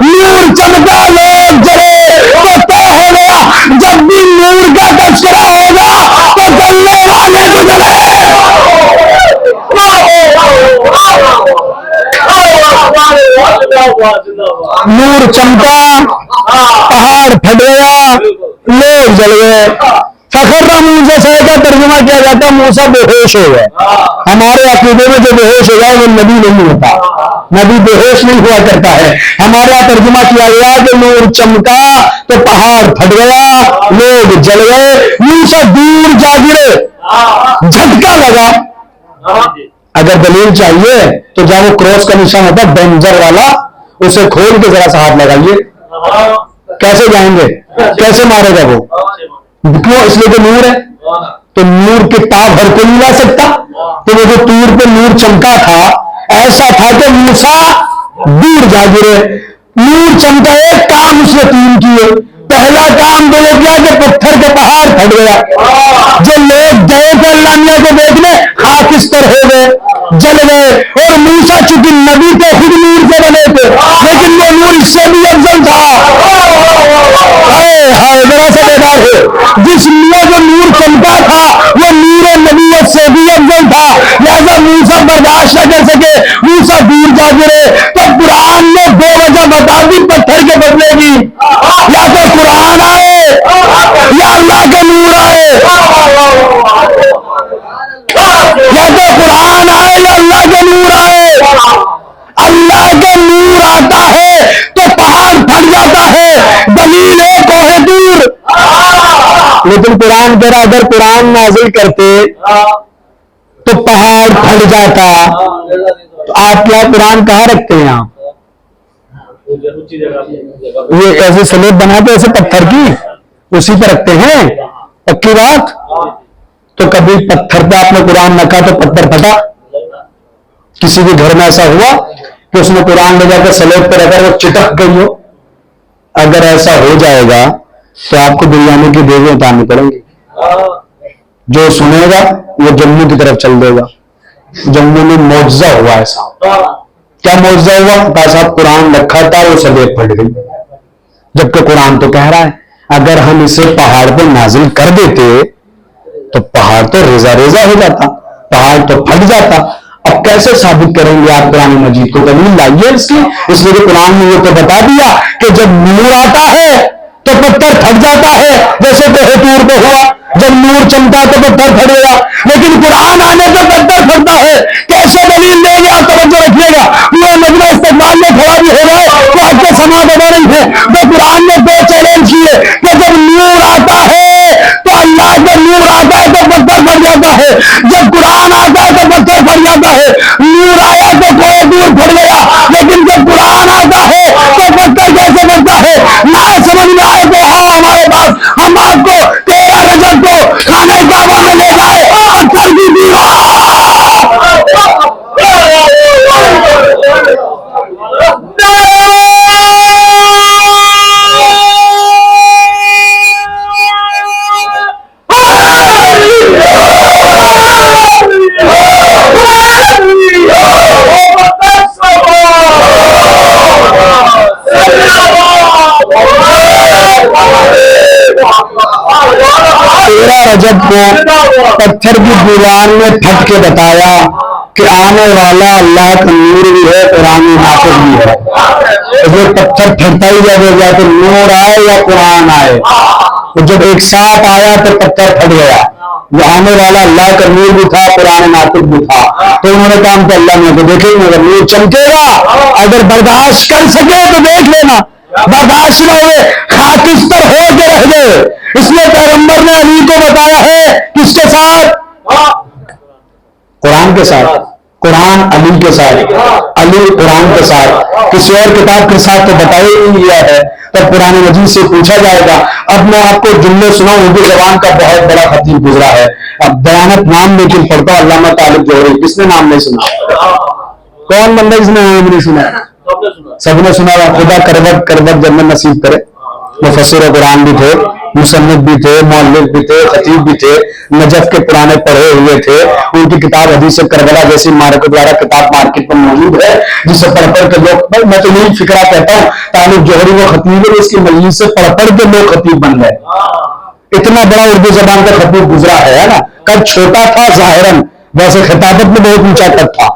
نور چمکا، لوگ جلے. تو طے ہو گیا جب بھی نور کا تذکرہ ہوگا تو جلنے والے تو جلے. نور چمکا، پہاڑ پھٹ گیا، لوگ جل گئے. فخر موسیٰ صاحب کا ترجمہ کیا جاتا ہے موسیٰ بے ہوش ہو گئے. ہمارے عقیدے میں جو بے ہوش ہو جائے وہ نبی نہیں ہوتا، نبی بے ہوش نہیں ہوا کرتا ہے. ہمارے یہاں ترجمہ کیا گیا کہ نور چمکا تو پہاڑ پھٹ گیا، لوگ جل گئے. موسیٰ دور جا گرے، جھٹکا لگا. اگر دلیل چاہیے تو جہاں وہ کراس کا نشان ہوتا ہے ڈینجر والا، اسے کھول کے ذرا سا ہاتھ لگائیے. کیسے جائیں گے؟ کیسے مارے گا وہ؟ کیوں؟ اس لیے کہ نور ہے. تو نور کے تاب ہر کو نہیں لا سکتا. تو وہ جو طور پہ نور چمکا تھا ایسا تھا کہ موسیٰ دور جا گرے. نور چمکا، ایک کام اس نے 3 کیے. پہلا کام تو یہ کیا کہ پتھر کے پہاڑ پھٹ گیا. جو لوگ گئے تھے اللہ میاں کو دیکھنے خاکستر ہو گئے، جل گئے. اور موسیٰ چونکہ نبی تو خود نور سے بنے تھے لیکن وہ نور اس سے بھی افضل تھا. ذرا سا بیدار ہے. جس میں جو نور چمکا تھا وہ نور نبیت سے بھی افضل تھا. لہذا موسیٰ برداشت نہ کر سکے، موسیٰ دور جا گرے. تو قرآن نے 2 وجہ بتا دی پتھر کے بدلے کی. یا تو قرآن آئے یا اللہ کا نور آئے. یا تو قرآن آئے یا اللہ کا نور آئے. اللہ کا نور آتا ہے تو پہاڑ پھٹ جاتا ہے. دلیل ہے کوہ طور. لیکن قرآن کہہ رہا اگر قرآن نازل کرتے تو پہاڑ پھٹ جاتا. تو آپ کیا قرآن کہاں رکھتے ہیں؟ آپ یہ ایسے سلیب بناتے ایسے پتھر کی اسی پہ رکھتے ہیں. پکی بات. تو کبھی پتھر پہ آپ نے قرآن رکھا تو پتھر پھٹا؟ کسی کے گھر میں ایسا ہوا کہ اس نے قرآن لے جا کے سلیب پہ رکھا وہ چٹک گئی ہو؟ اگر ایسا ہو جائے گا تو آپ کو بریانی کی دیوی اتارنی پڑیں گی. جو سنے گا وہ جموں کی طرف چل دے گا. جموں میں معجزہ ہوا ایسا. کیا معجزہ ہوا؟ کہ صاحب قرآن رکھا تھا وہ سلیب پھٹ گئی. جبکہ قرآن تو کہہ رہا ہے اگر ہم اسے پہاڑ پہ نازل کر دیتے تو پہاڑ تو ریزہ ریزہ ہو جاتا, پہاڑ تو پھٹ جاتا. اب کیسے ثابت کریں گے آپ قرآن مجید کو؟ دلیل لائیے اس کی. اس لیے کہ قرآن نے یہ تو بتا دیا کہ جب نور آتا ہے تو پتھر پھٹ جاتا ہے, جیسے کہ طور پہ ہوا. جب نور چمکا تو پتھر پھٹ گیا, لیکن قرآن آنے پہ پتھر پھٹتا ہے. کیسے دلیل دیں گے آپ؟ توجہ رکھیے گا. یہ مجمع استقبال میں کھڑا بھی ہو رہا ہے تو آپ کے سماعت ہو رہی ہے. تو قرآن نے دو چیلنج کیے کہ جب نور آتا ہے تو اللہ کا نور آتا ہے تو پتھر پھٹ جاتا ہے, جب قرآن آتا ہے تو پتھر پھٹ جاتا ہے. نور آیا تو کوئی دور پھٹ گیا, لیکن جب قرآن آتا ہے تو پتھر کیسے پھٹتا ہے؟ نہ سمجھ میں آئے تو ہاں ہمارے پاس, ہم آپ کو 13 رجب کو خانہ کعبہ میں لے جائے پتھر کی دیوار. رجب کو پتھر کی دیوار میں پھٹ کے بتایا کہ آنے والا اللہ کا نور بھی ہے, قرآن ناطق بھی ہے. یہ پتھر پھٹتا ہی جائے گا تو نور آئے یا قرآن آئے. تو جب ایک ساتھ آیا تو پتھر پھٹ گیا. وہ آنے والا اللہ کا نور بھی تھا, قرآن ناطق بھی تھا. تو انہوں نے کام کیا, اللہ نے تو دیکھیں گے اگر نور چمکے گا, اگر برداشت کر سکے تو دیکھ لینا, برداشت نہ ہوئے خاکستر ہو کے رہ گئے. اس لیے پیغمبر نے علی کو بتایا ہے کس کے ساتھ؟ قرآن کے ساتھ. قرآن علی کے ساتھ, علی قرآن کے ساتھ. کسی اور کتاب کے ساتھ تو بتایا ہی نہیں گیا ہے. تب قرآن مجید سے پوچھا جائے گا. اب میں آپ کو جملے سناؤں, اردو زبان کا بہت بڑا خطیب گزرا ہے. اب دیانت نام لیکن پڑھتا ہوں, علامہ طالب جوہری. کس نے نام نہیں سنا؟ کون بندہ جس نے نام نہیں سنا؟ سب نے سنا. خدا کروٹ کروٹ جنت نصیب کرے. مفسر قرآن بھی تھے, مصنف بھی تھے, مولد بھی تھے, خطیب بھی تھے, نجف کے پرانے پڑھے ہوئے تھے. ان کی کتاب حدیث کربلا جیسی مارکیٹ دوارا کتاب مارکیٹ میں موجود ہے, جسے پڑھ پڑھ کے لوگ, میں تو یہی فکرہ کہتا ہوں, طالب جوہری وہ خطیب ہے, اس کی مجلس سے پڑھ پڑھ کے لوگ خطیب بن گئے. اتنا بڑا اردو زبان کا خطیب گزرا ہے نا. کل چھوٹا تھا ظاہراً, ویسے خطابت میں بہت اونچا تک تھا,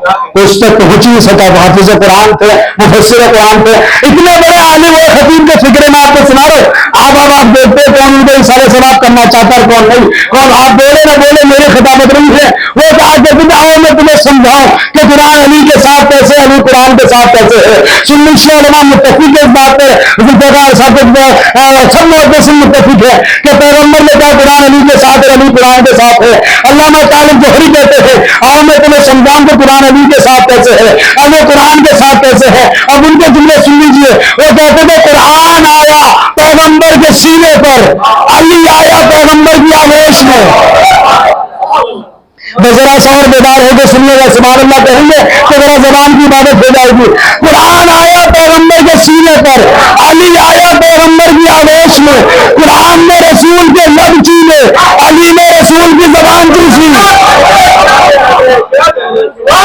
اس تک پہنچ نہیں سکا. حافظ قرآن تھے, مفسر قرآن تھے, اتنے بڑے عالم و خطیب کے فکرے میں آپ کو سنا رہے. آپ دیکھتے کون ان کو اشارے ثواب کرنا چاہتا ہے کون نہیں. کون آپ بولے نہ بولے میری خطابت نہیں ہے. وہ کہا کہ آؤ میں تمہیں سمجھاؤں کہ قرآن علی کے ساتھ کیسے, علی قرآن کے ساتھ کیسے ہے. سنی علماء متفق ہے اس بات پہ, سب محدثین متفق ہے کہ پیغمبر نے کہا قرآن علی کے ساتھ اور علی قرآن کے ساتھ ہے. علامہ طالب جوہری کہتے ہیں آؤ میں تمہیں سمجھاؤں کہ قرآن علی کے ساتھ کیسے ہے, علی قرآن کے ساتھ کیسے ہے. اب ان کے جملے سن لیجیے. وہ کہتے تھے قرآن آیا پیغمبر کے سینے پر, علی آیا پیغمبر کی آغوش میں. ذرا سا اور بیدار ہو کے سنیے گا, سبحان اللہ کہیں گے تو ذرا زبان کی عبادت ہو جائے گی. قرآن آیا پیغمبر کے سینے پر, علی آیا پیغمبر کی آغوش میں. قرآن نے رسول کے لب چومے, علی نے رسول کی زبان چوسی.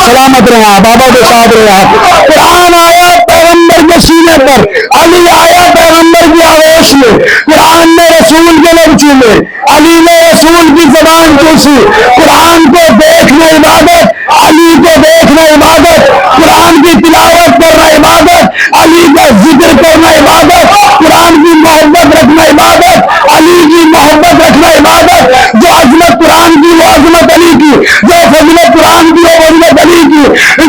سلامت رہے آپ, بابا کے ساتھ رہے آپ. قرآن آیا پیغمبر کے سینے پر, علی آیا پیغمبر کی آغوش میں. قرآن نے رسول کے لب چومے, علی نے رسول کی زبان چوسی. قرآن کو دیکھنا عبادت, علی کو دیکھنا عبادت. قرآن کی تلاوت کرنا عبادت, علی کا ذکر کرنا عبادت. قرآن کی محبت رکھنا عبادت, علی کی محبت رکھنا عبادت. جو عظمت قرآن کی وہ عظمت علی کی, جو فضیلت قرآن کی وہ فضیلت علی کی,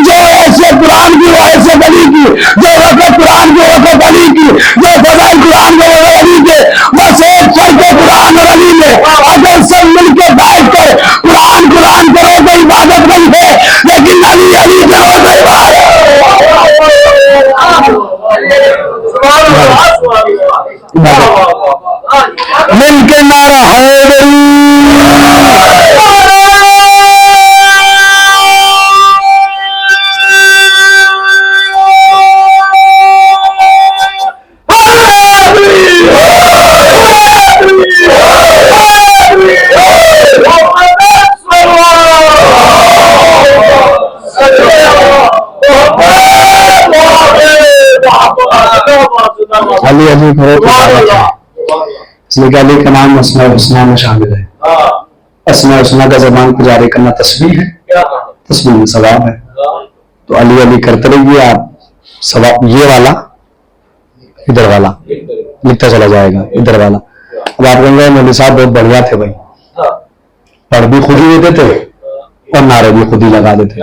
جو حیثیت قرآن کی وہ حیثیت علی کی, جو وقت قرآن کی وقت علی کی, جو فضائل قرآن کے وہ علی کے. بس ایک شرط قرآن اور علی میں اگر سب مل کے بیٹھ کر قرآن قرآن کرو تو عبادت نہیں ہے, لیکن علی علی کرو تو عبادت. مل کے نعرہ ہے علی علی کرو تو دعوت ہے، اس لیے کہ علی کا نام اسماء الحسنی میں شامل ہے. اسماء الحسنی کا زبان کو جاری کرنا تسبیح ہے، تسبیح میں ثواب ہے. تو علی علی کرتے رہیے آپ، ثواب یہ والا ادھر والا لکھتا چلا جائے گا، ادھر والا. اب آپ کہیں گے مولوی صاحب بہت بڑھیا تھے بھائی، پڑھ بھی خود ہی دیتے تھے اور نعرے بھی خود ہی لگا دیتے،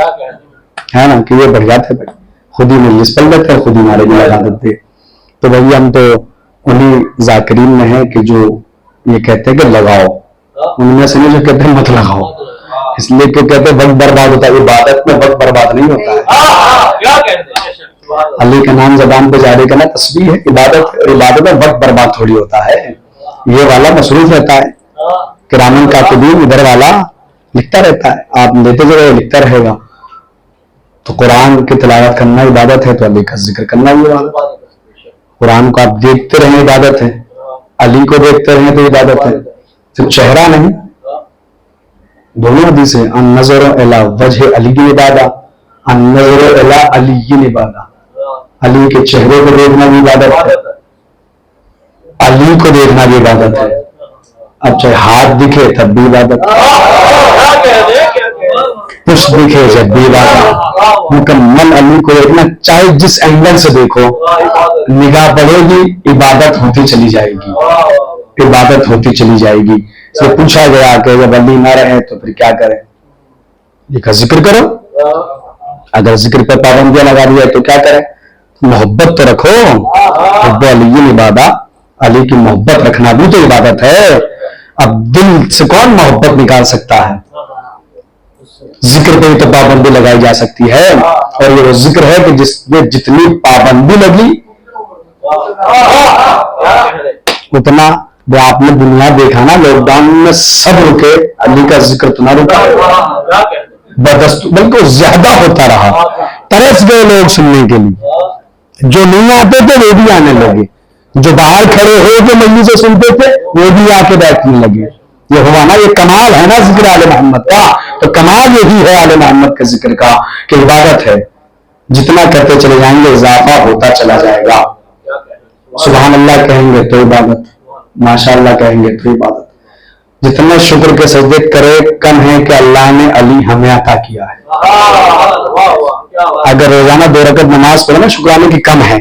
ہے نا کہ یہ بڑھیا تھے بھائی، خود ہی مجلس پڑھ لیتے خود ہی نعرے بھی لگا دیتے. تو بھائی ہم تو انہیں ذاکرین میں ہیں کہ جو یہ کہتے ہیں کہ لگاؤ، ان میں سے نہیں جو کہتے ہیں مت لگاؤ، اس لیے کہ کہتے ہیں وقت برباد ہوتا ہے. عبادت میں وقت برباد نہیں ہوتا ہے. علی کا نام زبان پہ جاری کرنا تسبیح ہے. عبادت میں وقت برباد تھوڑی ہوتا ہے. یہ والا مصروف رہتا ہے، کرامن کاتبین ادھر والا لکھتا رہتا ہے، آپ لیتے جائے لکھتا رہے گا. تو قرآن کی تلاوت کرنا عبادت ہے، تو علی کا ذکر کرنا بھی عبادت ہے. قرآن کو آپ دیکھتے رہیں عبادت ہے، علی کو دیکھتے رہیں تو عبادت ہے. صرف چہرہ نہیں، دونوں حدیث ہیں. النظر الی وجہ علی عبادت، النظر الی علی عبادت. علی کے چہرے کو دیکھنا بھی عبادت ہے، علی کو دیکھنا بھی عبادت ہے. اب چاہے ہاتھ دکھے تب بھی عبادت، کچھ دکھے جب بھی عبادت. مکمل علی کو دیکھنا، چاہے جس اینگل سے دیکھو نگاہ پڑے گی، عبادت ہوتی چلی جائے گی، عبادت ہوتی چلی جائے گی. اس لیے پوچھا گیا کہ جب علی نہ رہے تو پھر کیا کریں؟ یہ کا ذکر کرو. اگر ذکر پہ پابندیاں لگا دیا تو کیا کریں؟ محبت تو رکھو. حب علی عبادت، علی کی محبت رکھنا بھی تو عبادت ہے. اب دل سے کون محبت نکال سکتا ہے؟ ذکر پہ تو پابندی لگائی جا سکتی ہے، اور یہ وہ ذکر ہے کہ جس میں جتنی پابندی لگی اتنا. وہ آپ نے دنیا دیکھا نا، لاک ڈاؤن میں سب رکے، علی کا ذکر تو نہ رکا، بلکہ زیادہ ہوتا رہا. ترس گئے لوگ سننے کے لیے، جو نہیں آتے تھے وہ بھی آنے لگے، جو باہر کھڑے ہو کے مجلس سے سنتے تھے وہ بھی آ کے بیٹھنے لگے. یہ ہوا نا، یہ کمال ہے نا ذکر آل محمد کا. تو کمال یہی ہے آل محمد کے ذکر کا کہ عبادت ہے. جتنا کرتے چلے جائیں گے اضافہ ہوتا چلا جائے گا. سبحان اللہ کہیں گے تو عبادت، ماشاء اللہ کہیں گے تو عبادت. جتنا شکر کے سجدے کرے کم ہے کہ اللہ نے علی ہمیں عطا کیا ہے. اگر روزانہ 2 رکعت نماز پڑھے نا شکرانے کی کم ہے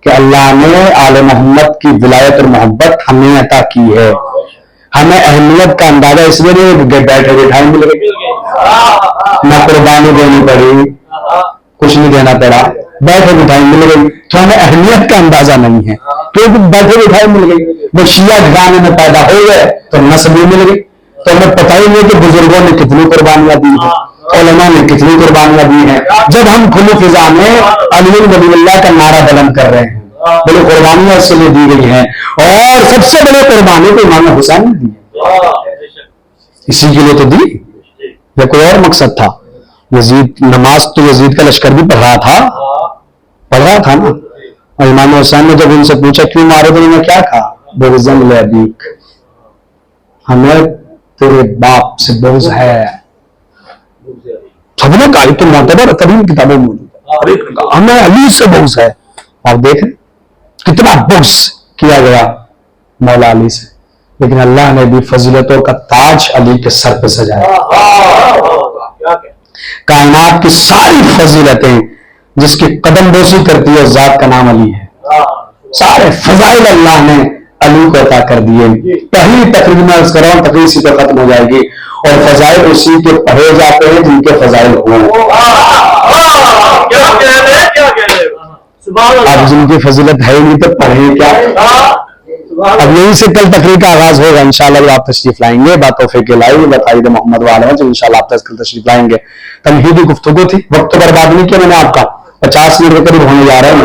کہ اللہ نے آل محمد کی ولایت اور محبت ہمیں عطا کی ہے. ہمیں اہمیت کا اندازہ اس لیے نہیں کہ بیٹھے بٹھائے مل گئی، نہ قربانی دینی پڑی، کچھ نہیں دینا پڑا، بیٹھے بٹھائی مل گئی. تو ہمیں اہمیت کا اندازہ نہیں ہے کیونکہ بیٹھے بٹھائی مل گئی. وہ شیعہ گھرانے میں پیدا ہو گئے تو نسل بھی مل گئی. تو ہمیں پتہ ہی نہیں کہ بزرگوں نے کتنی قربانیاں دی ہیں، علماء نے کتنی قربانیاں دی ہیں. جب ہم کھلی فضا میں علی ولی اللہ کا نعرہ بلند کر رہے ہیں، بڑی قربانیاں اس لیے دی گئی ہیں، اور سب سے بڑی قربانی تو امام حسین نے دی ہے. اسی کے لیے تو دی، یا کوئی اور مقصد تھا؟ یزید نماز تو یزید کا لشکر بھی پڑھ رہا تھا نا. اور امام حسین نے جب ان سے پوچھا کیوں مارے تو انہوں نے کیا کہا؟ بغضاً لابیک، ہمیں تیرے باپ سے بغض ہے. سب نے کہا تو معتبر ترین کتابیں موجود ہے، ہمیں علی سے بغض ہے. آپ دیکھیں کتنا بغض کیا گیا مولا علی سے، لیکن اللہ نے بھی فضیلتوں کا تاج علی کے سر پہ سجایا. کائنات کی ساری فضیلتیں جس کی قدم بوسی کرتی ہے ذات کا نام علی ہے. سارے فضائل اللہ نے علی کو عطا کر دیے. پہلی تقریر میں عرض کر رہا ہوں، تقریر اسی پہ ختم ہو جائے گی، اور فضائل اسی کے پڑھے جاتے ہیں جن کے فضائل ہوں. اب جن کی فضیلت ہے نہیں تو پڑھیں کیا؟ اب یہیں سے کل تقریر کا آغاز ہوگا انشاءاللہ. آپ تشریف لائیں گے، بات توفیق الہی بتائید محمد والے جو انشاءاللہ آپ کل تشریف لائیں گے. تمہیدی گفتگو تھی، وقت تو برباد نہیں کیا میں نے آپ کا. 50 منٹ کے قریب ہونے جا رہے ہیں.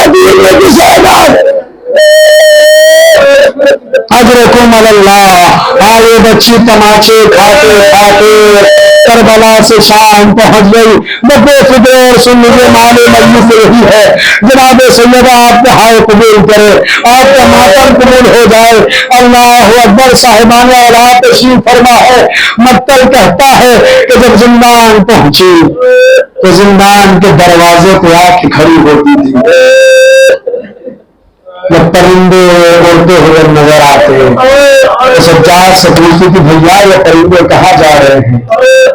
مدینے کی زینب اجرکم اللہ. آئے بچی تماچے کھاتے کھاتے کربلا سے شام پہنچ گئی. بے فکر اور سن لیجیے مال مجلس یہی ہے. جناب سیدہ آپ کا ہائے قبول کرے, آپ کا ماتم قبول ہو جائے. اللہ اکبر. صاحبان اولاد تشریف فرما ہے. مقتل کہتا ہے کہ جب زندان پہنچی تو زندان کے دروازے پہ آ کے کھڑی ہوتی تھی. جب پرندے اڑتے ہوئے نظر آتے تو سجاد سے پوچھتی تھی بھیا یہ پرندے کہاں جا رہے ہیں؟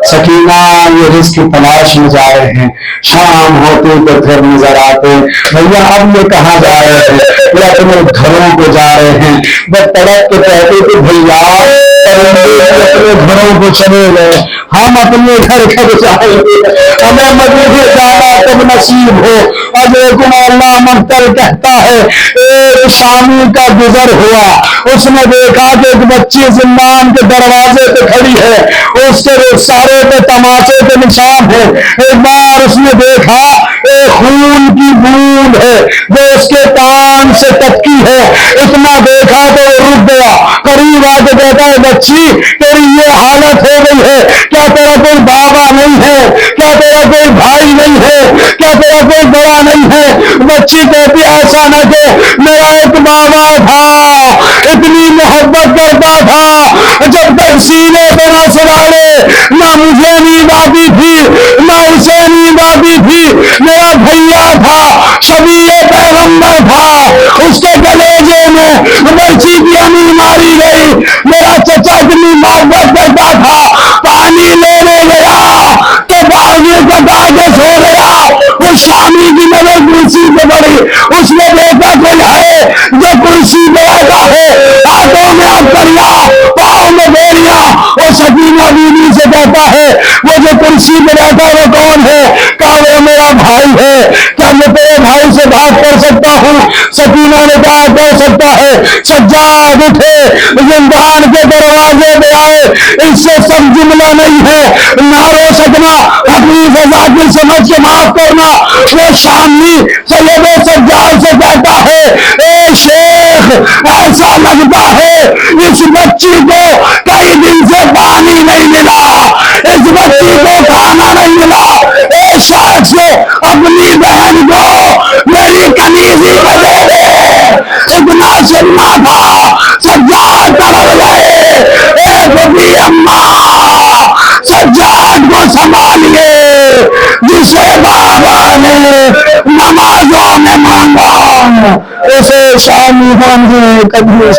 سکینہ یہ رزق کی تلاش میں جا رہے ہیں. شام ہوتے تو پھر نظر آتے بھیا اب یہ کہاں جا رہے ہیں؟ یا تمہیں گھروں کو جا رہے ہیں. جب تڑپ کے کہتے تھے بھیا پرندے اپنے گھروں کو چلے گئے, ہم اپنے گھر کب جائیں گے؟ ہمیں مدینے جانا کب نصیب ہو؟ اب لیکن اللہ مقتل کہتا ہے ایک شامی کا گزر ہوا, اس نے دیکھا کہ ایک بچی زندان کے دروازے پہ کھڑی ہے, اس کے رخسارے پہ تماچے کے نشان ہے. ایک بار اس نے دیکھا ایک خون کی بوند ہے جو اس کے کان سے ٹپکی ہے. اتنا دیکھا تو وہ رک گیا, قریب آ کے کہتا ہے بچی تیری یہ حالت ہو گئی ہے, کیا تیرا کوئی بابا نہیں ہے؟ کیا تیرا کوئی بھائی نہیں ہے؟ کیا تیرا کوئی بڑا نہیں ہے؟ بچی کہتی ایسا نہ کہ میرا ایک بابا تھا, اتنی محبت کرتا تھا, جب تک سینے پہ نہ سراڑے نہ مجھے نیند آتی تھی نہ اسے نیند آتی تھی. میرا بھیا تھا, شبیہ پیغمبر تھا, اس کے گلیجے میں بچی کی امی ماری گئی. میرا چچا اتنی محبت کرتا تھا, پانی لینے گیا تو باغی کٹا کے سو گیا. وہ شامی کی نظر کرسی پہ پڑی, اس نے دیکھا کوئی ہے جو کرسی پہ بیٹھا ہے, ہاتھوں میں اکڑیاں پاؤں میں بیڑیاں. وہ سکینہ بیوی سے کہتا ہے وہ جو کرسی پہ بیٹھا وہ کون ہے؟ کہا وہ میرا بھائی ہے. کیا میں تیرے بھائی سے بات کر سکتا ہوں؟ سکینہ نے کہا کر سکتا ہے. سجاد اٹھے, زندان کے دروازے پہ آئے. اس سے سب جملہ نہیں ہے, نہ رو سکنا, حفیظ ذاکر سمجھ کے معاف کرنا. وہ شامی سید سجاد سے کہتا ہے اے شیخ ایسا لگتا ہے اس بچی کو کئی دن سے پانی نہیں ملا, اس بچی کو کھانا نہیں ملا. اے شیخ سے اپنی بہن کو میری کنیزی کو دے دے. اتنا سننا تھا, سجاد تڑپ گئے. اے بڑی اماں سجاد کو سنبھالیے جسے بابا نے نمازوں میں مانگا اسے شامی ہم کبھی